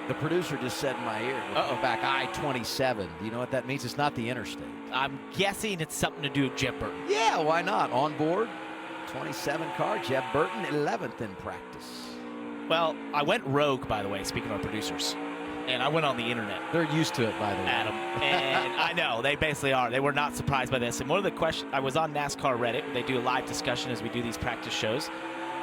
The producer just said in my ear, back I-27. Do you know what that means? It's not the interstate. I'm guessing it's something to do with Jeb Burton. Yeah, why not? On board, 27 car, Jeb Burton, 11th in practice. Well, I went rogue, by the way, speaking of our producers, and I went on the internet. They're used to it, by the way. Adam. And I know, they basically are. They were not surprised by this. And one of the questions, I was on NASCAR Reddit. They do a live discussion as we do these practice shows.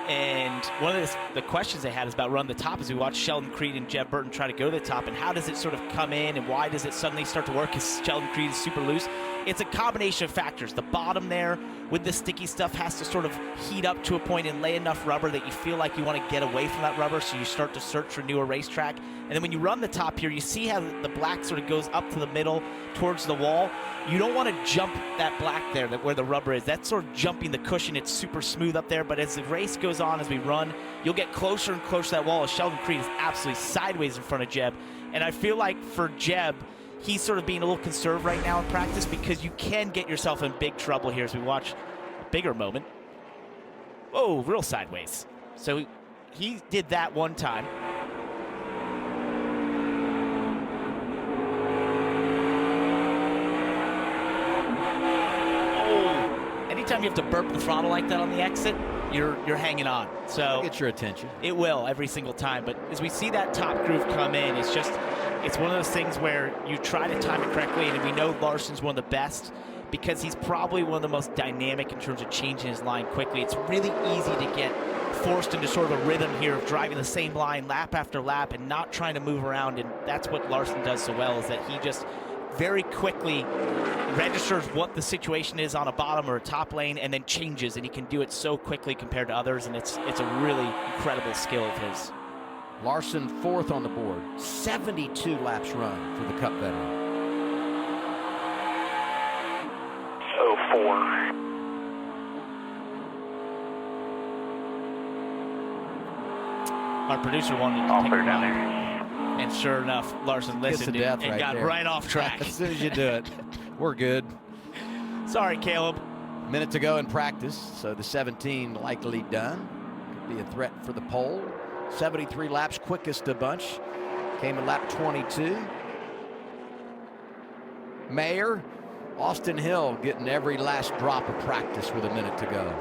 And one of the questions they had is about run the top as we watch Sheldon Creed and Jeb Burton try to go to the top. And how does it sort of come in and why does it suddenly start to work because Sheldon Creed is super loose? It's a combination of factors. The bottom there with the sticky stuff has to sort of heat up to a point and lay enough rubber that you feel like you want to get away from that rubber, so you start to search for newer racetrack. And then when you run the top here, you see how the black sort of goes up to the middle towards the wall. You don't want to jump that black there where the rubber is. That's sort of jumping the cushion. It's super smooth up there, but as the race goes on, as we run, you'll get closer and closer to that wall. Sheldon Creed is absolutely sideways in front of Jeb. And I feel like for Jeb, he's sort of being a little conserved right now in practice because you can get yourself in big trouble here as we watch a bigger moment. Whoa, real sideways. So he did that one time. Oh, anytime you have to burp the throttle like that on the exit, you're hanging on. So it'll get your attention. It will every single time. But as we see that top groove come in, it's one of those things where you try to time it correctly, and we know Larson's one of the best because he's probably one of the most dynamic in terms of changing his line quickly. It's really easy to get forced into sort of a rhythm here of driving the same line lap after lap and not trying to move around, and that's what Larson does so well, is that he just very quickly registers what the situation is on a bottom or a top lane and then changes, and he can do it so quickly compared to others, and it's a really incredible skill of his. Larson fourth on the board, 72 laps run for the Cup veteran. 04. Our producer wanted to take a down there. And sure enough, Larson listened and got right off track. As soon as you do it, we're good. Sorry, Caleb. Minute to go in practice, so the 17 likely done. Could be a threat for the pole. 73 laps, quickest a bunch. Came in lap 22. Mayer, Austin Hill getting every last drop of practice with a minute to go.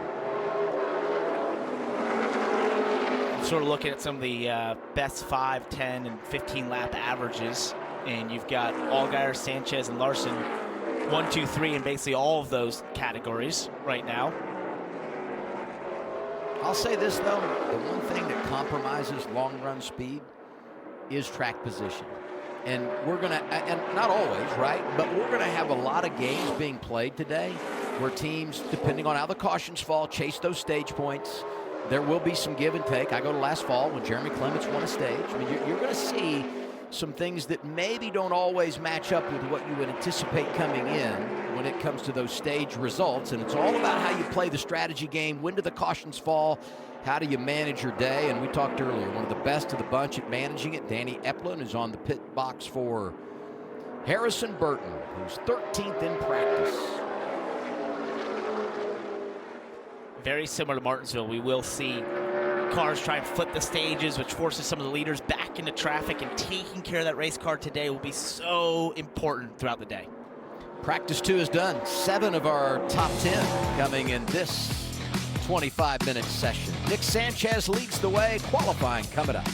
Sort of looking at some of the best 5, 10, and 15 lap averages, and you've got Allgaier, Sanchez, and Larson 1, 2, 3 in basically all of those categories right now. I'll say this though, the one thing that compromises long run speed is track position. And we're gonna, and not always, right? But we're gonna have a lot of games being played today where teams, depending on how the cautions fall, chase those stage points. There will be some give and take. I go to last fall when Jeremy Clements won a stage. I mean, you're going to see some things that maybe don't always match up with what you would anticipate coming in when it comes to those stage results. And it's all about how you play the strategy game. When do the cautions fall? How do you manage your day? And we talked earlier, one of the best of the bunch at managing it, Danny Eplin, is on the pit box for Harrison Burton, who's 13th in practice. Very similar to Martinsville, we will see cars try and flip the stages, which forces some of the leaders back into traffic, and taking care of that race car today will be so important throughout the day. Practice 2 is done. 7 of our top 10 coming in this 25-minute session. Nick Sanchez leads the way. Qualifying coming up.